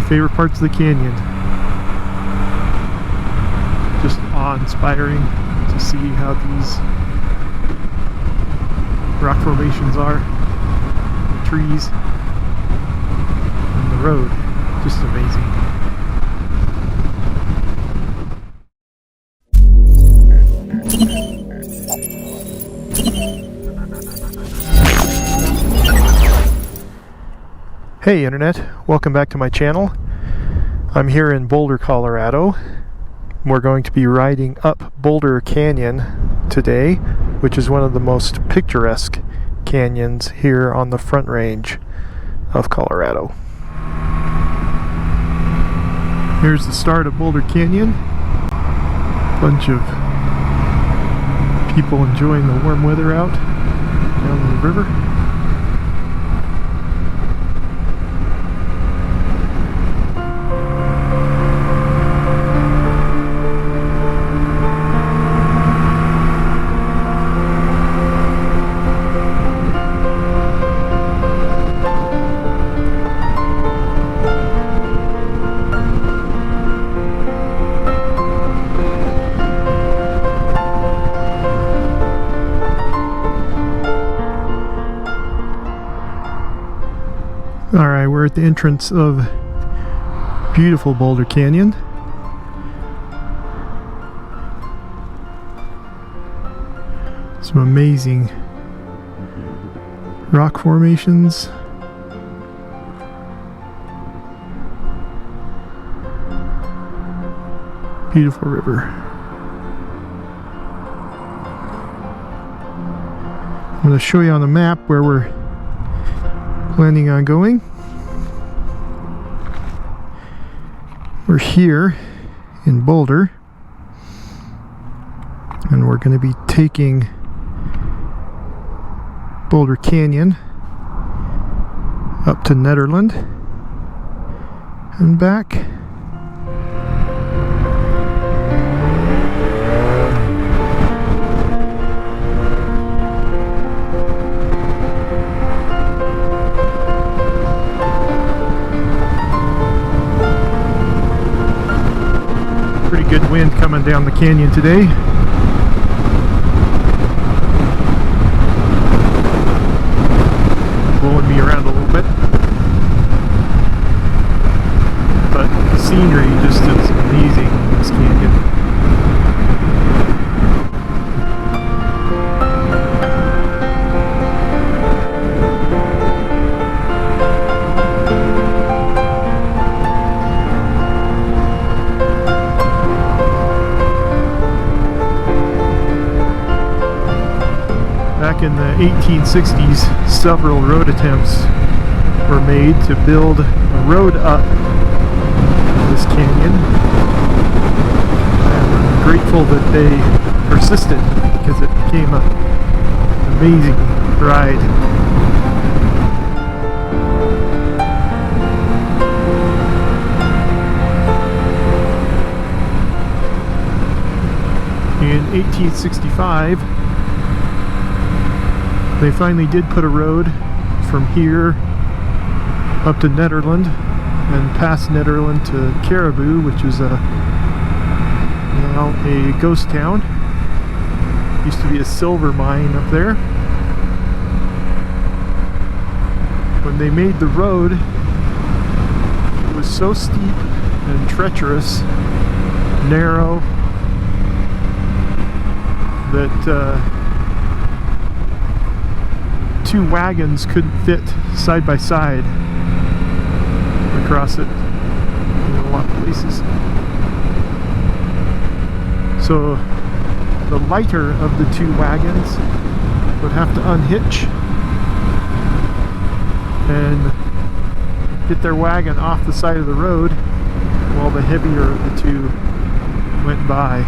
favorite parts of the canyon. Just awe-inspiring to see how these rock formations are, the trees, and the road. Just amazing. Hey Internet, welcome back to my channel. I'm here in Boulder, Colorado. We're going to be riding up Boulder Canyon today, which is one of the most picturesque canyons here on the Front Range of Colorado. Here's the start of Boulder Canyon. Bunch of people enjoying the warm weather out down the river. Alright, we're at the entrance of beautiful Boulder Canyon. Some amazing rock formations. Beautiful river. I'm going to show you on the map where we're planning on going. We're here in Boulder, and we're going to be taking Boulder Canyon up to Nederland and back. Pretty good wind coming down the canyon today. Blowing me around a little bit. But the scenery just is amazing in this canyon. Back in the 1860s, several road attempts were made to build a road up this canyon. I'm grateful that they persisted because it became an amazing ride. In 1865, they finally did put a road from here up to Nederland and past Nederland to Caribou, which is now a ghost town. Used to be a silver mine up there. When they made the road, it was so steep and treacherous, narrow, that two wagons couldn't fit side by side across it in a lot of places. So the lighter of the two wagons would have to unhitch and get their wagon off the side of the road while the heavier of the two went by.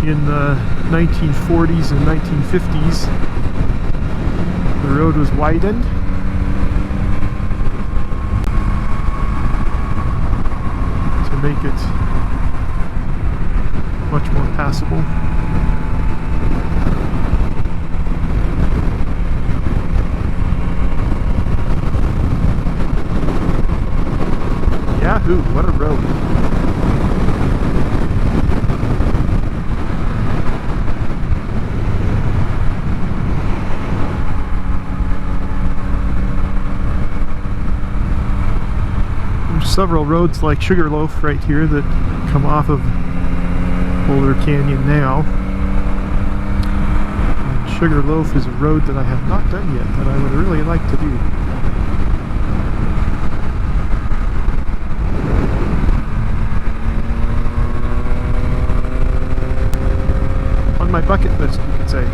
In the 1940s and 1950s, the road was widened to make it much more passable. Yahoo! What a road! Several roads like Sugarloaf right here that come off of Boulder Canyon now. And Sugarloaf is a road that I have not done yet that I would really like to do. On my bucket list, you could say.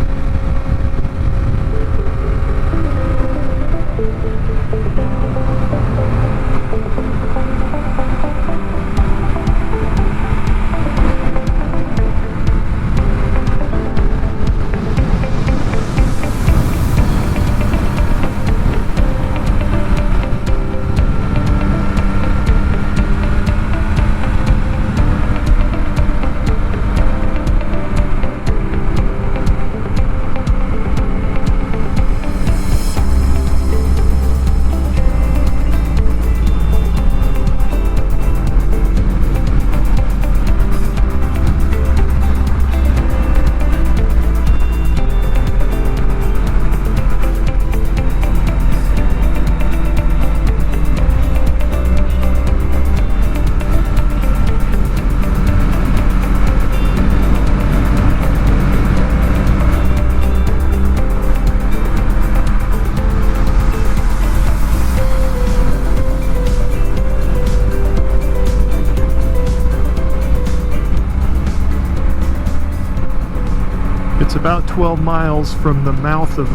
It's about 12 miles from the mouth of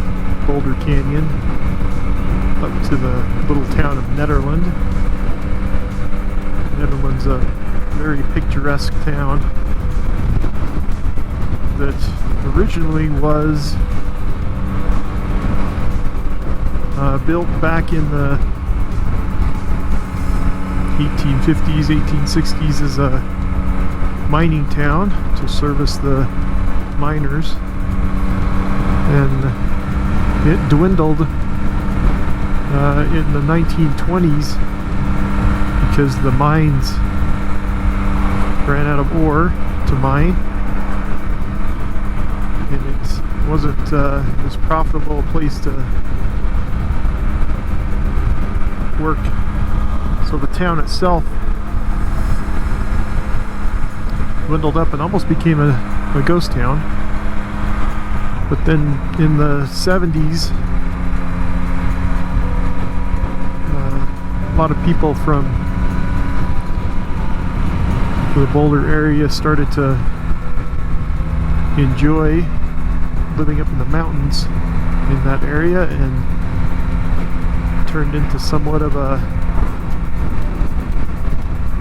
Boulder Canyon up to the little town of Nederland. Nederland's a very picturesque town that originally was built back in the 1850s, 1860s as a mining town to service the miners, and it dwindled in the 1920s because the mines ran out of ore to mine, and it wasn't as profitable a place to work, so the town itself dwindled up and almost became a ghost town. But then in the 70s, a lot of people from the Boulder area started to enjoy living up in the mountains in that area, and turned into somewhat of a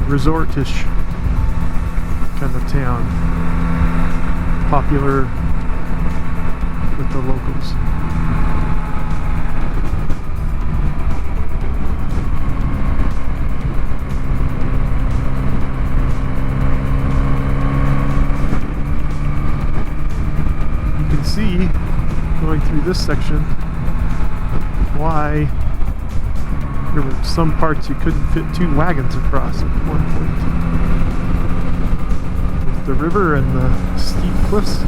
resortish kind of town, popular with the locals. You can see, going through this section, why there were some parts you couldn't fit 2 wagons across at one point. With the river and the steep cliffs.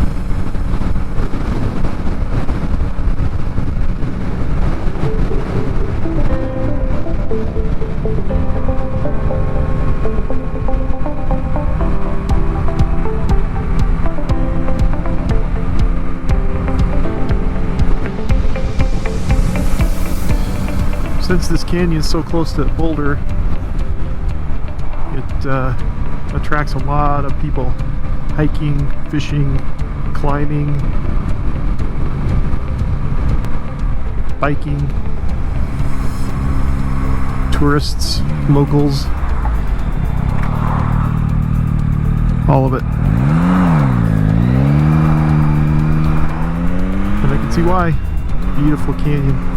Since this canyon is so close to Boulder, it attracts a lot of people hiking, fishing, climbing, biking, tourists, locals, all of it. And I can see why. Beautiful canyon.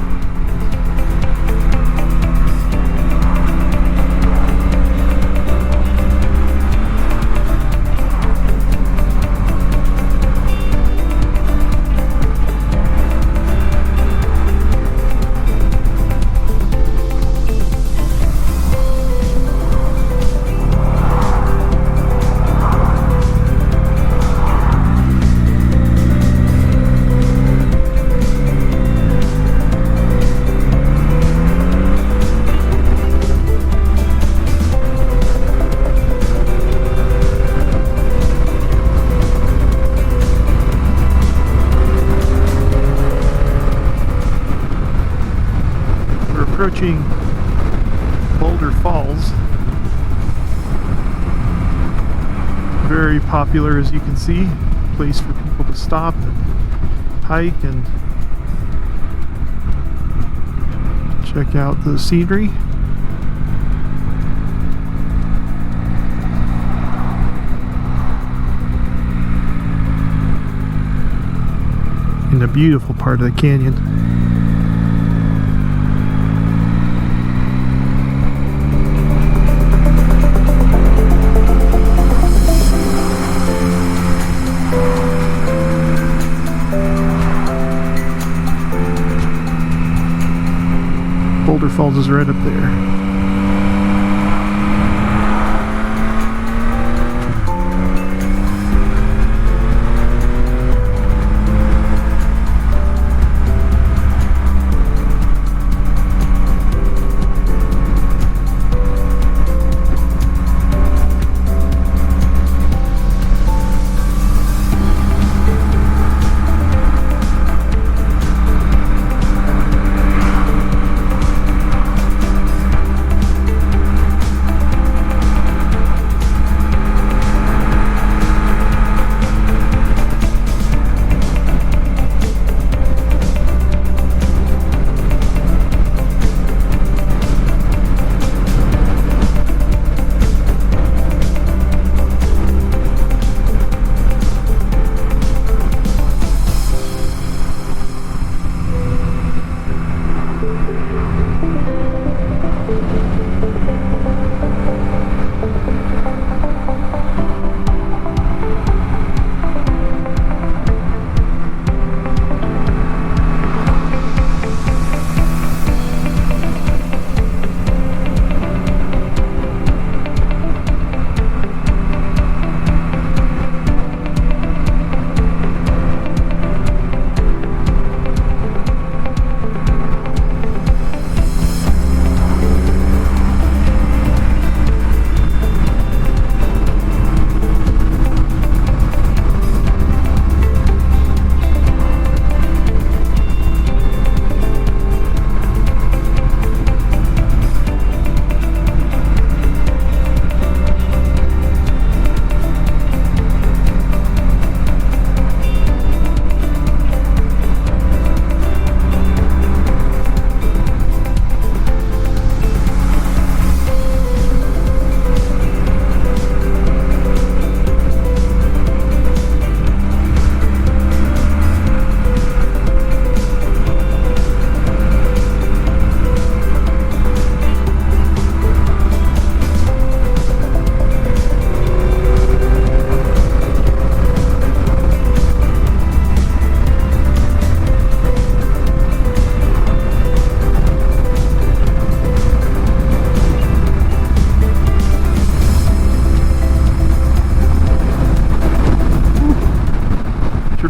Falls. Very popular, as you can see, place for people to stop and hike and check out the scenery. In a beautiful part of the canyon. Boulder Falls is right up there.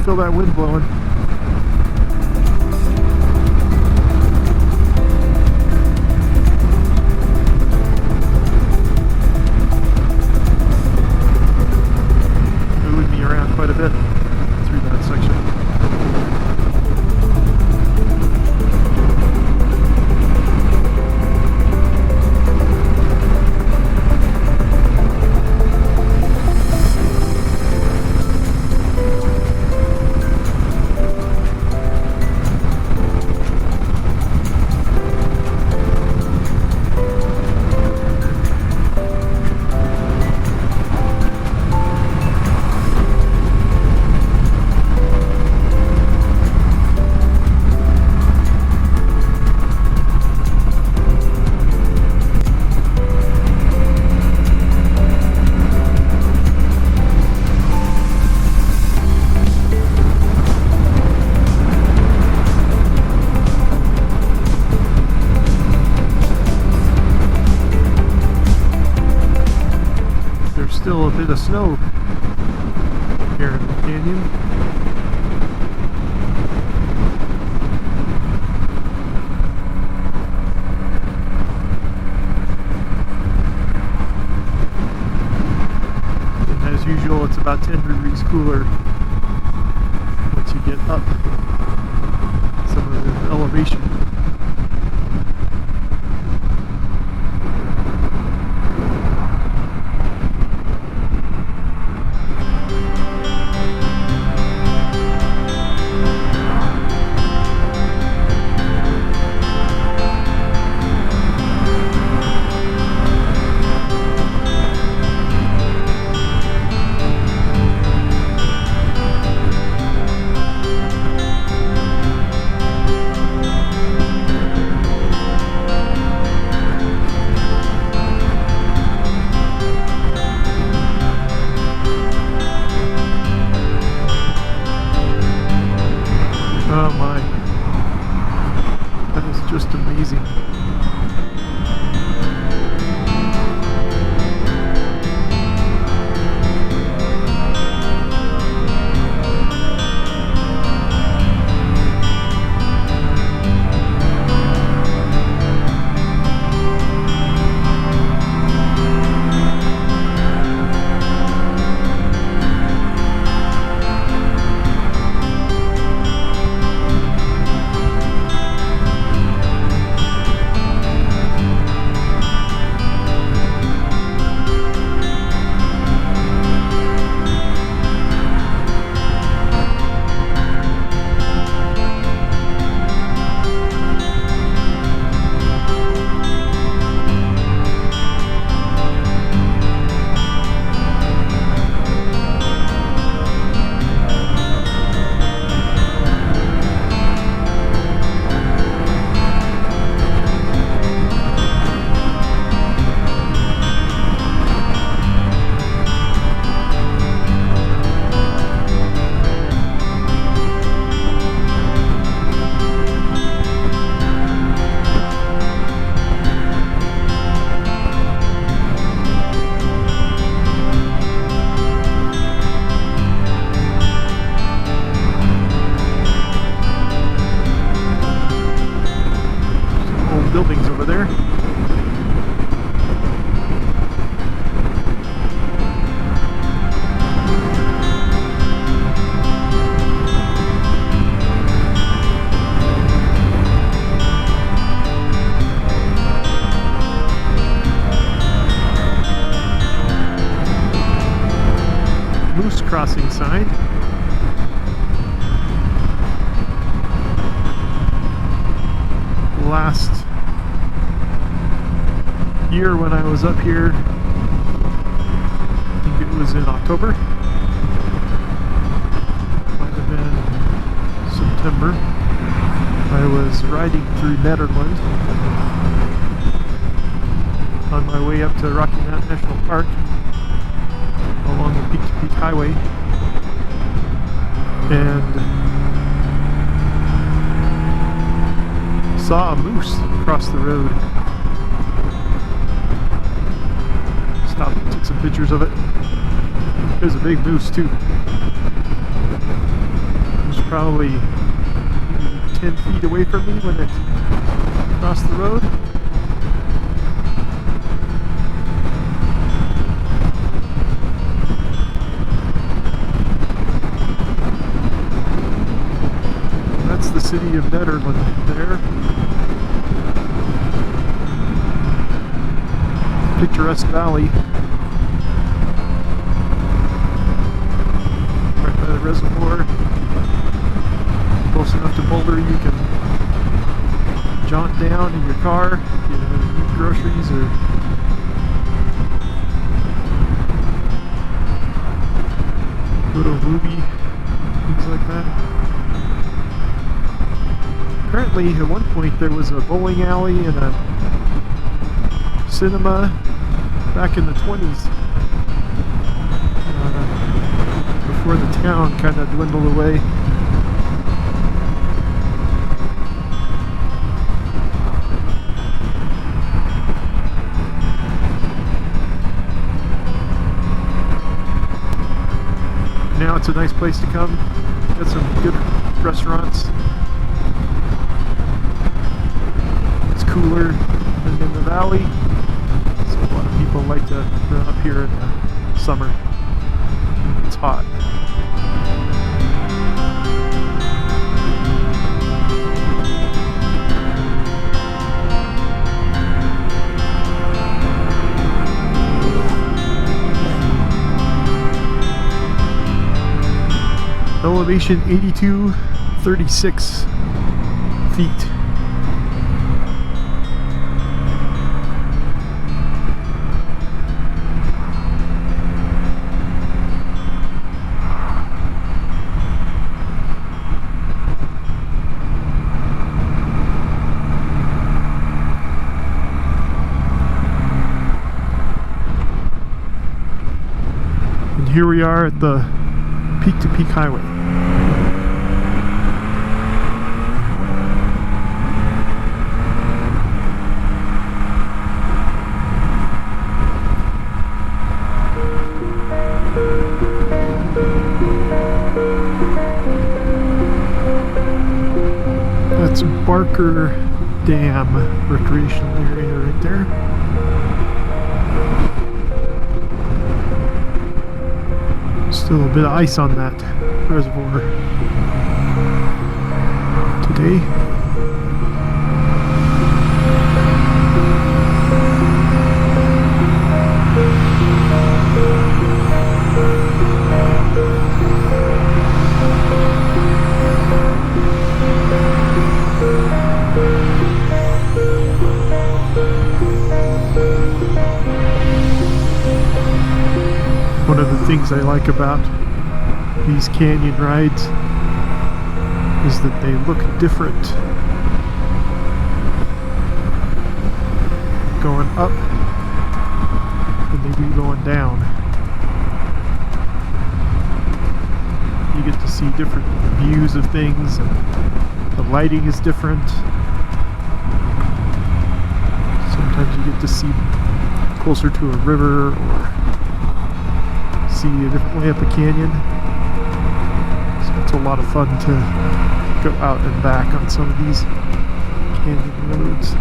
Feel that wind blowing. Moving me around quite a bit through that section. Still a bit of snow here in the canyon. And as usual, it's about 10 degrees cooler once you get up some of the elevation. crossing sign. Last year when I was up here, I think it was in October, might have been September, I was riding through Nederland on my way up to Rocky Mountain National Park along the Peak to Peak Highway, and saw a moose across the road. Stopped and took some pictures of it. It was a big moose too. It was probably 10 feet away from me when it crossed the road. That's the city of Nederland there. Picturesque valley. Right by the reservoir. Close enough to Boulder you can jaunt down in your car, eat groceries, or go to a movie, things like that. Apparently, at one point there was a bowling alley and a cinema back in the 20s, before the town kind of dwindled away. Now it's a nice place to come. Got some good restaurants. It's cooler than in the valley, so a lot of people like to run up here in the summer. It's hot. Elevation 8236 feet. And here we are at the Peak to Peak Highway. That's Barker Dam recreational area right there. Still a bit of ice on that reservoir today. One of the things I like about these canyon rides is that they look different going up than they do going down. You get to see different views of things, and the lighting is different. Sometimes you get to see closer to a river or see a different way up a canyon. So it's a lot of fun to go out and back on some of these canyon roads.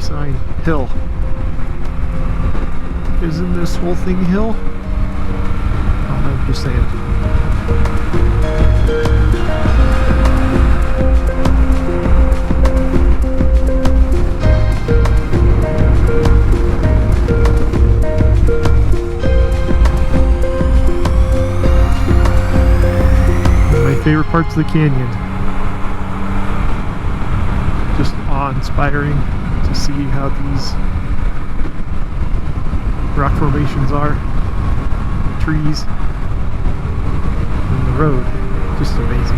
sign, hill. Isn't this whole thing hill? I'm just saying. Favorite parts of the canyon. Just awe-inspiring to see how these rock formations are, the trees, and the road. Just amazing.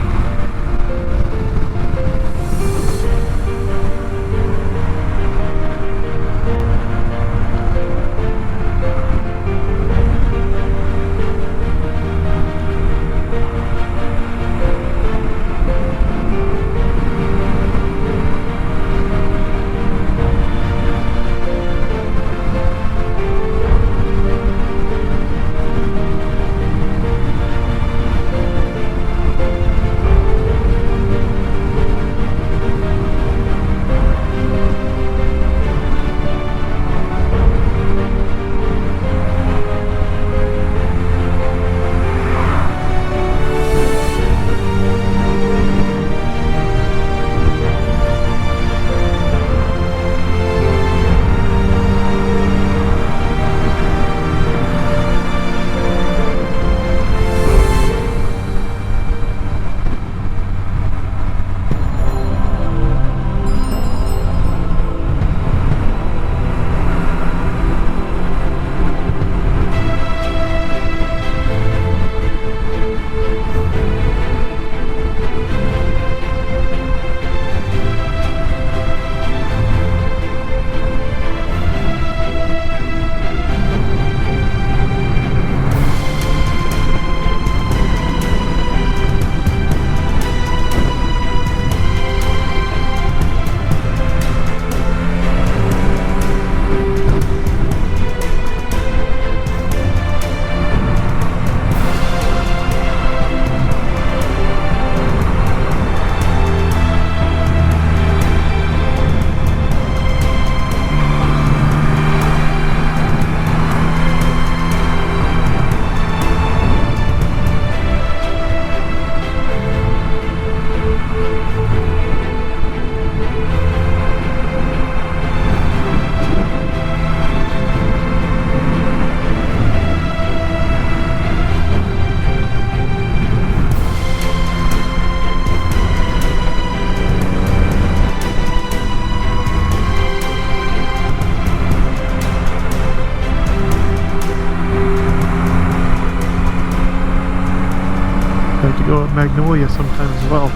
I like to go up Magnolia sometime as well.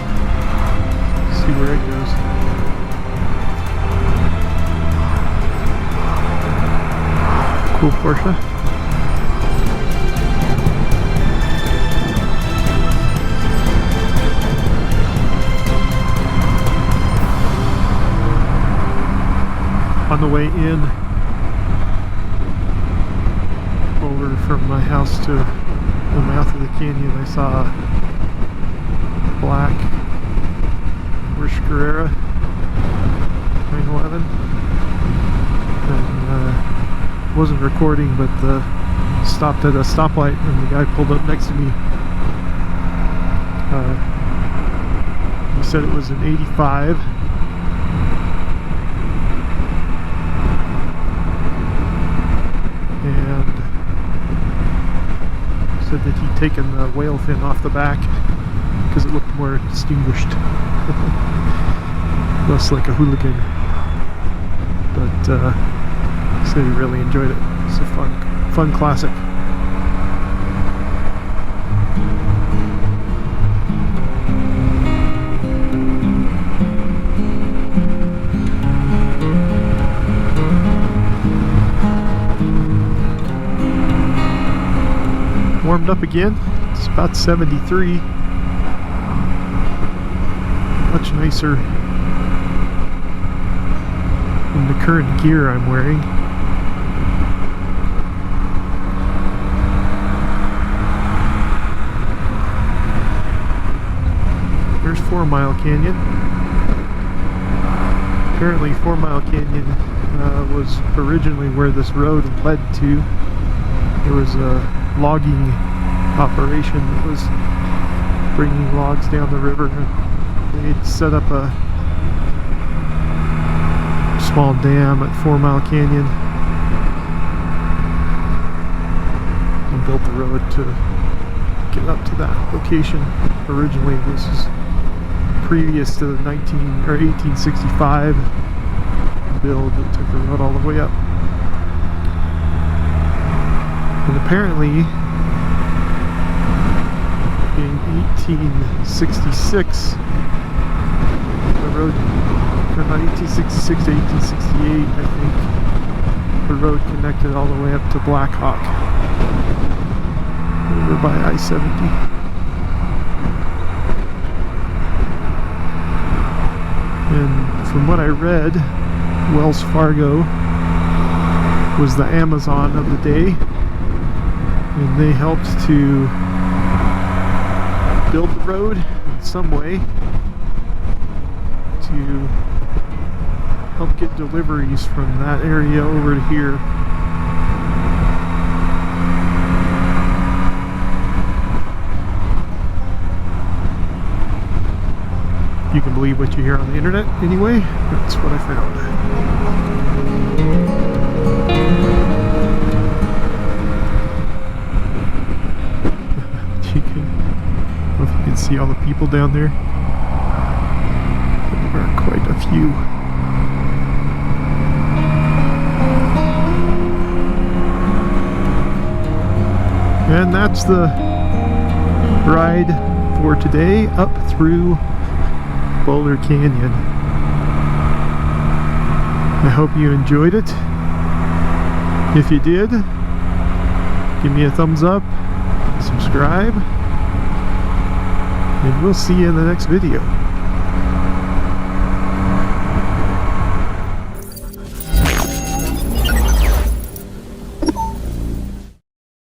See where it goes. Cool Porsche. On the way in, over from my house to the mouth of the canyon, I saw a black Porsche Carrera 911, and wasn't recording, but stopped at a stoplight, and the guy pulled up next to me. He said it was an 85. And said that he'd taken the whale fin off the back because it looked more distinguished. Less like a hooligan. But he said he really enjoyed it. It's a fun classic. Warmed up again. It's about 73. Much nicer in the current gear I'm wearing. There's 4 Mile Canyon. Apparently 4 Mile Canyon was originally where this road led to. There was a logging operation that was bringing logs down the river. They'd set up a small dam at 4 Mile Canyon and built the road to get up to that location. Originally, this is previous to the 1865 build that took the road all the way up. And apparently, in 1866, the road, or not 1866 to 1868, I think, the road connected all the way up to Black Hawk, over by I-70. And from what I read, Wells Fargo was the Amazon of the day, and they helped to build the road in some way to help get deliveries from that area over to here. You can believe what you hear on the internet anyway. That's what I found. I don't know if you can see all the people down there. There are quite a few. And that's the ride for today up through Boulder Canyon. I hope you enjoyed it. If you did, give me a thumbs up, subscribe, and we'll see you in the next video.